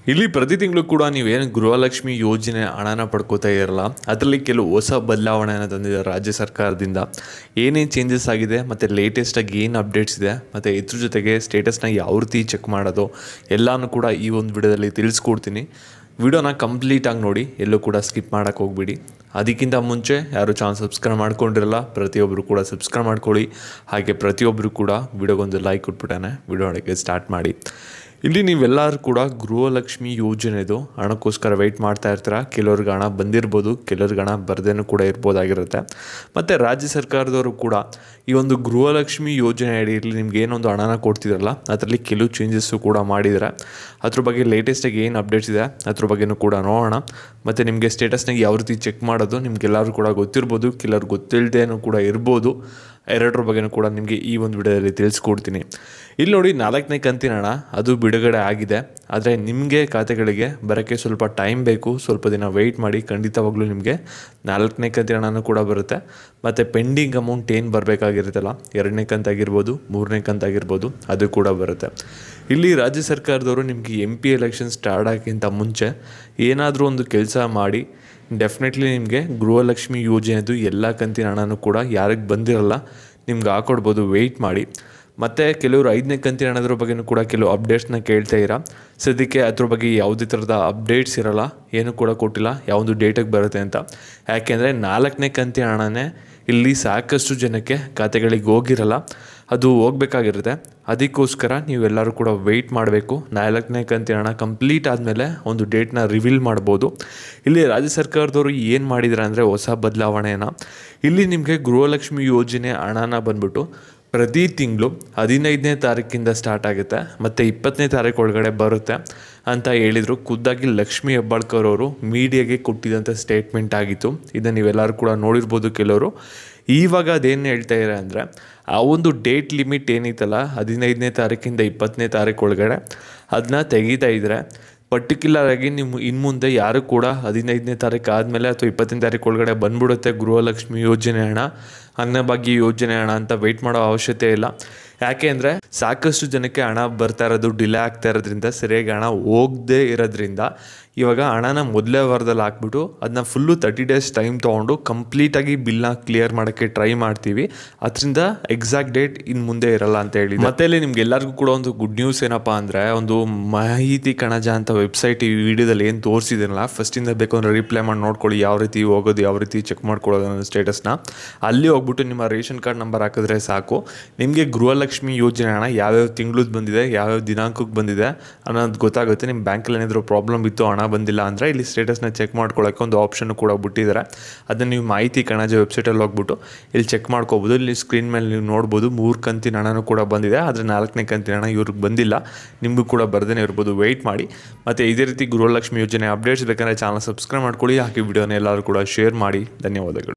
ಇಲ್ಲಿ ಪ್ರತಿ ತಿಂಗಳು ಕೂಡ ನೀವೇನು ಗೃಹಲಕ್ಷ್ಮಿ ಯೋಜನೆ ಹಣನ ಪಡ್ಕೋತಾ ಇರಲ್ಲ, ಅದರಲ್ಲಿ ಕೆಲವು ಹೊಸ ಬದಲಾವಣೆಯನ್ನು ತಂದಿದೆ ರಾಜ್ಯ ಸರ್ಕಾರದಿಂದ. ಏನೇನು ಚೇಂಜಸ್ ಆಗಿದೆ ಮತ್ತು ಲೇಟೆಸ್ಟಾಗಿ ಏನು ಅಪ್ಡೇಟ್ಸ್ ಇದೆ ಮತ್ತು ಇದ್ರ ಜೊತೆಗೆ ಸ್ಟೇಟಸ್ನ ಯಾವ ರೀತಿ ಚೆಕ್ ಮಾಡೋದು ಎಲ್ಲನೂ ಕೂಡ ಈ ಒಂದು ವಿಡಿಯೋದಲ್ಲಿ ತಿಳಿಸ್ಕೊಡ್ತೀನಿ. ವಿಡಿಯೋನ ಕಂಪ್ಲೀಟಾಗಿ ನೋಡಿ, ಎಲ್ಲೂ ಕೂಡ ಸ್ಕಿಪ್ ಮಾಡೋಕ್ಕೆ ಹೋಗ್ಬಿಡಿ. ಅದಕ್ಕಿಂತ ಮುಂಚೆ ಯಾರು ಚಾನಲ್ ಸಬ್ಸ್ಕ್ರೈಬ್ ಮಾಡ್ಕೊಂಡಿರಲ್ಲ, ಪ್ರತಿಯೊಬ್ಬರು ಕೂಡ ಸಬ್ಸ್ಕ್ರೈಬ್ ಮಾಡ್ಕೊಳ್ಳಿ. ಹಾಗೆ ಪ್ರತಿಯೊಬ್ಬರು ಕೂಡ ವಿಡಿಯೋಗೊಂದು ಲೈಕ್ ಕೊಟ್ಬಿಟ್ಟಾನೆ ವಿಡಿಯೋ ನೋಡೋಕ್ಕೆ ಸ್ಟಾರ್ಟ್ ಮಾಡಿ. ಇಲ್ಲಿ ನೀವೆಲ್ಲರೂ ಕೂಡ ಗೃಹಲಕ್ಷ್ಮಿ ಯೋಜನೆದು ಹಣಕ್ಕೋಸ್ಕರ ವೆಯ್ಟ್ ಮಾಡ್ತಾ ಇರ್ತೀರ. ಕೆಲವ್ರಿಗೆ ಹಣ ಬಂದಿರ್ಬೋದು, ಕೆಲವ್ರಿಗೆ ಹಣ ಬರ್ದೇನೂ ಕೂಡ ಇರ್ಬೋದಾಗಿರುತ್ತೆ. ಮತ್ತು ರಾಜ್ಯ ಸರ್ಕಾರದವರು ಕೂಡ ಈ ಒಂದು ಗೃಹಲಕ್ಷ್ಮಿ ಯೋಜನೆ ಅಡಿಯಲ್ಲಿ ನಿಮ್ಗೆ ಏನೊಂದು ಹಣನ ಕೊಡ್ತಿದ್ರಲ್ಲ, ಅದರಲ್ಲಿ ಕೆಲವು ಚೇಂಜಸ್ಸು ಕೂಡ ಮಾಡಿದ್ದಾರೆ. ಅದ್ರ ಬಗ್ಗೆ ಲೇಟೆಸ್ಟಾಗಿ ಏನು ಅಪ್ಡೇಟ್ಸ್ ಇದೆ ಅದ್ರ ಬಗ್ಗೆನೂ ಕೂಡ ನೋಡೋಣ. ಮತ್ತು ನಿಮಗೆ ಸ್ಟೇಟಸ್ನಾಗ ಯಾವ ರೀತಿ ಚೆಕ್ ಮಾಡೋದು ನಿಮಗೆಲ್ಲರೂ ಕೂಡ ಗೊತ್ತಿರ್ಬೋದು, ಕೆಲವ್ರು ಗೊತ್ತಿಲ್ಲದೇನೂ ಕೂಡ ಇರ್ಬೋದು. ಎರಡರ ಬಗ್ಗೆನೂ ಕೂಡ ನಿಮಗೆ ಈ ಒಂದು ವಿಡಿಯೋದಲ್ಲಿ ತಿಳಿಸ್ಕೊಡ್ತೀನಿ. ಇಲ್ಲಿ ನೋಡಿ, 4ನೇ ಕಂತಿನ ಹಣ ಅದು ಬಿಡುಗಡೆ ಆಗಿದೆ. ಆದರೆ ನಿಮಗೆ ಖಾತೆಗಳಿಗೆ ಬರೋಕ್ಕೆ ಸ್ವಲ್ಪ ಟೈಮ್ ಬೇಕು, ಸ್ವಲ್ಪ ದಿನ ವೆಯ್ಟ್ ಮಾಡಿ. ಖಂಡಿತವಾಗ್ಲೂ ನಿಮಗೆ 4ನೇ ಕಂತಿನ ಹಣನೂ ಕೂಡ ಬರುತ್ತೆ. ಮತ್ತು ಪೆಂಡಿಂಗ್ ಅಮೌಂಟ್ ಏನು ಬರಬೇಕಾಗಿರುತ್ತಲ್ಲ, 2ನೇ ಕಂತಾಗಿರ್ಬೋದು, 3ನೇ ಕಂತಾಗಿರ್ಬೋದು, ಅದು ಕೂಡ ಬರುತ್ತೆ. ಇಲ್ಲಿ ರಾಜ್ಯ ಸರ್ಕಾರದವರು ನಿಮಗೆ MP ಎಲೆಕ್ಷನ್ ಸ್ಟಾರ್ಟ್ ಆಗೋಕ್ಕಿಂತ ಮುಂಚೆ ಏನಾದರೂ ಒಂದು ಕೆಲಸ ಮಾಡಿ ಡೆಫಿನೆಟ್ಲಿ ನಿಮಗೆ ಗೃಹಲಕ್ಷ್ಮಿ ಯೋಜನೆದು ಎಲ್ಲ ಕಂತಿನ ಹಣನೂ ಕೂಡ ಯಾರಿಗೆ ಬಂದಿರಲ್ಲ ನಿಮ್ಗೆ ಹಾಕೊಡ್ಬೋದು, ವೆಯ್ಟ್ ಮಾಡಿ. ಮತ್ತು ಕೆಲವರು 5ನೇ ಕಂತಿನ ಹಣದ್ರ ಬಗ್ಗೆನೂ ಕೂಡ ಕೆಲವು ಅಪ್ಡೇಟ್ಸ್ನ ಕೇಳ್ತಾ ಇರ. ಸದ್ಯಕ್ಕೆ ಅದ್ರ ಬಗ್ಗೆ ಯಾವುದೇ ಥರದ ಅಪ್ಡೇಟ್ಸ್ ಇರೋಲ್ಲ, ಏನೂ ಕೂಡ ಕೊಟ್ಟಿಲ್ಲ ಯಾವೊಂದು ಡೇಟಿಗೆ ಬರುತ್ತೆ ಅಂತ. ಯಾಕೆಂದರೆ 4ನೇ ಕಂತಿನ ಹಣನೇ ಇಲ್ಲಿ ಸಾಕಷ್ಟು ಜನಕ್ಕೆ ಖಾತೆಗಳಿಗೆ ಹೋಗಿರಲ್ಲ, ಅದು ಹೋಗಬೇಕಾಗಿರುತ್ತೆ. ಅದಕ್ಕೋಸ್ಕರ ನೀವೆಲ್ಲರೂ ಕೂಡ ವೆಯ್ಟ್ ಮಾಡಬೇಕು. 4ನೇ ಕಂತಿನ ಹಣ ಕಂಪ್ಲೀಟ್ ಆದಮೇಲೆ ಒಂದು ಡೇಟ್ನ ರಿವೀಲ್ ಮಾಡ್ಬೋದು. ಇಲ್ಲಿ ರಾಜ್ಯ ಸರ್ಕಾರದವರು ಏನು ಮಾಡಿದ್ದಾರೆ ಅಂದರೆ ಹೊಸ ಬದಲಾವಣೆನ, ಇಲ್ಲಿ ನಿಮಗೆ ಗೃಹಲಕ್ಷ್ಮಿ ಯೋಜನೆ ಹಣನ ಬಂದ್ಬಿಟ್ಟು ಪ್ರತಿ ತಿಂಗಳು 15ನೇ ತಾರೀಕಿಂದ ಸ್ಟಾರ್ಟ್ ಆಗುತ್ತೆ ಮತ್ತು 20ನೇ ತಾರೀಕು ಒಳಗಡೆ ಬರುತ್ತೆ ಅಂತ ಹೇಳಿದರು. ಖುದ್ದಾಗಿ ಲಕ್ಷ್ಮೀ ಹೆಬ್ಬಾಳ್ಕರ್ ಅವರು ಮೀಡಿಯಾಗೆ ಕೊಟ್ಟಿದ್ದಂಥ ಸ್ಟೇಟ್ಮೆಂಟ್ ಆಗಿತ್ತು. ಇದನ್ನು ನೀವೆಲ್ಲರೂ ಕೂಡ ನೋಡಿರ್ಬೋದು ಕೆಲವರು. ಇವಾಗ ಅದೇನು ಹೇಳ್ತಾ ಇದ್ದಾರೆ ಅಂದರೆ, ಆ ಒಂದು ಡೇಟ್ ಲಿಮಿಟ್ ಏನಿತ್ತಲ್ಲ 15ನೇ ತಾರೀಕಿಂದ 20ನೇ ತಾರೀಕು ಒಳಗಡೆ ಅದನ್ನ ತೆಗಿತಾ ಇದ್ದಾರೆ. ಪರ್ಟಿಕ್ಯುಲರಾಗಿ ನೀವು ಇನ್ನು ಮುಂದೆ ಯಾರು ಕೂಡ 15ನೇ ತಾರೀಕು ಆದಮೇಲೆ ಅಥವಾ 20ನೇ ತಾರೀಕು ಒಳಗಡೆ ಬಂದ್ಬಿಡುತ್ತೆ ಗೃಹಲಕ್ಷ್ಮಿ ಯೋಜನೆ ಹಣ, ಅನ್ನಭಾಗ್ಯ ಯೋಜನೆ ಹಣ ಅಂತ ವೆಯ್ಟ್ ಮಾಡೋ ಅವಶ್ಯಕತೆ ಇಲ್ಲ. ಯಾಕೆ ಅಂದರೆ ಸಾಕಷ್ಟು ಜನಕ್ಕೆ ಹಣ ಬರ್ತಾ ಇರೋದು ಡಿಲೇ ಆಗ್ತಾ ಇರೋದ್ರಿಂದ, ಸರಿಯಾಗಿ ಹಣ ಹೋಗದೇ ಇರೋದ್ರಿಂದ ಇವಾಗ ಹಣನ ಮೊದಲೇ ವಾರದಲ್ಲಿ ಹಾಕ್ಬಿಟ್ಟು ಅದನ್ನ ಫುಲ್ಲು 30 days ಟೈಮ್ ತೊಗೊಂಡು ಕಂಪ್ಲೀಟಾಗಿ ಬಿಲ್ನ ಕ್ಲಿಯರ್ ಮಾಡೋಕ್ಕೆ ಟ್ರೈ ಮಾಡ್ತೀವಿ. ಅದರಿಂದ ಎಕ್ಸಾಕ್ಟ್ ಡೇಟ್ ಇನ್ನು ಮುಂದೆ ಇರಲ್ಲ ಅಂತ ಹೇಳಿ. ಮತ್ತೆ ಇಲ್ಲಿ ನಿಮ್ಗೆ ಎಲ್ಲರಿಗೂ ಕೂಡ ಒಂದು ಗುಡ್ ನ್ಯೂಸ್ ಏನಪ್ಪ ಅಂದರೆ, ಒಂದು ಮಾಹಿತಿ ಕಣಜ ಅಂತ ವೆಬ್ಸೈಟ್ ಈ ವಿಡಿಯೋದಲ್ಲಿ ಏನು ತೋರಿಸಿದ್ದೀನಲ್ಲ, ಫಸ್ಟಿಂದ ಬೇಕು ಅಂದರೆ ರಿಪ್ಲೈ ಮಾಡಿ ನೋಡ್ಕೊಳ್ಳಿ, ಯಾವ ರೀತಿ ಹೋಗೋದು, ಯಾವ ರೀತಿ ಚೆಕ್ ಮಾಡ್ಕೊಳ್ಳೋದು ಅನ್ನೋ ಸ್ಟೇಟಸ್ನ. ಅಲ್ಲಿ ಹೋಗ್ಬಿಟ್ಟು ನಿಮ್ಮ ರೇಷನ್ ಕಾರ್ಡ್ ನಂಬರ್ ಹಾಕಿದ್ರೆ ಸಾಕು, ನಿಮಗೆ ಗೃಹಲಕ್ಷ್ಮಿ ಯೋಜನೆ ಹಣ ಯಾವ್ಯಾವ ತಿಂಗಳದ್ದು ಬಂದಿದೆ, ಯಾವ್ಯಾವ ದಿನಾಂಕಕ್ಕೆ ಬಂದಿದೆ ಅನ್ನೋದು ಗೊತ್ತಾಗುತ್ತೆ. ನಿಮ್ಮ ಬ್ಯಾಂಕಲ್ಲಿ ಏನಾದರೂ ಪ್ರಾಬ್ಲಮ್ ಇತ್ತು, ಹಣ ಬಂದಿಲ್ಲ ಅಂದರೆ ಇಲ್ಲಿ ಸ್ಟೇಟಸ್ನ ಚೆಕ್ ಮಾಡ್ಕೊಳ್ಳೋಕ್ಕೆ ಒಂದು ಆಪ್ಷನ್ ಕೂಡ ಬಿಟ್ಟಿದ್ದಾರೆ. ಅದನ್ನು ನೀವು ಮಾಹಿತಿ ಕಣಜ ವೆಬ್ಸೈಟಲ್ಲಿ ಹೋಗ್ಬಿಟ್ಟು ಇಲ್ಲಿ ಚೆಕ್ ಮಾಡ್ಕೋಬೋದು. ಇಲ್ಲಿ ಸ್ಕ್ರೀನ್ ಮೇಲೆ ನೀವು ನೋಡ್ಬೋದು 3 ಕಂತಿನ ಹಣನೂ ಕೂಡ ಬಂದಿದೆ, ಆದರೆ 4ನೇ ಕಂತಿನ ಹಣ ಇವ್ರಿಗೆ ಬಂದಿಲ್ಲ. ನಿಮಗೂ ಕೂಡ ಬರ್ದೇ ಇರ್ಬೋದು, ವೆಯ್ಟ್ ಮಾಡಿ. ಮತ್ತು ಇದೇ ರೀತಿ ಗೃಹಲಕ್ಷ್ಮಿ ಯೋಜನೆ ಅಪ್ಡೇಟ್ಸ್ ಬೇಕಂದರೆ ಚಾನಲ್ ಸಬ್ಸ್ಕ್ರೈಬ್ ಮಾಡ್ಕೊಳ್ಳಿ. ಹಾಗೆ ವಿಡಿಯೋನ ಎಲ್ಲರೂ ಕೂಡ ಶೇರ್ ಮಾಡಿ. ಧನ್ಯವಾದಗಳು.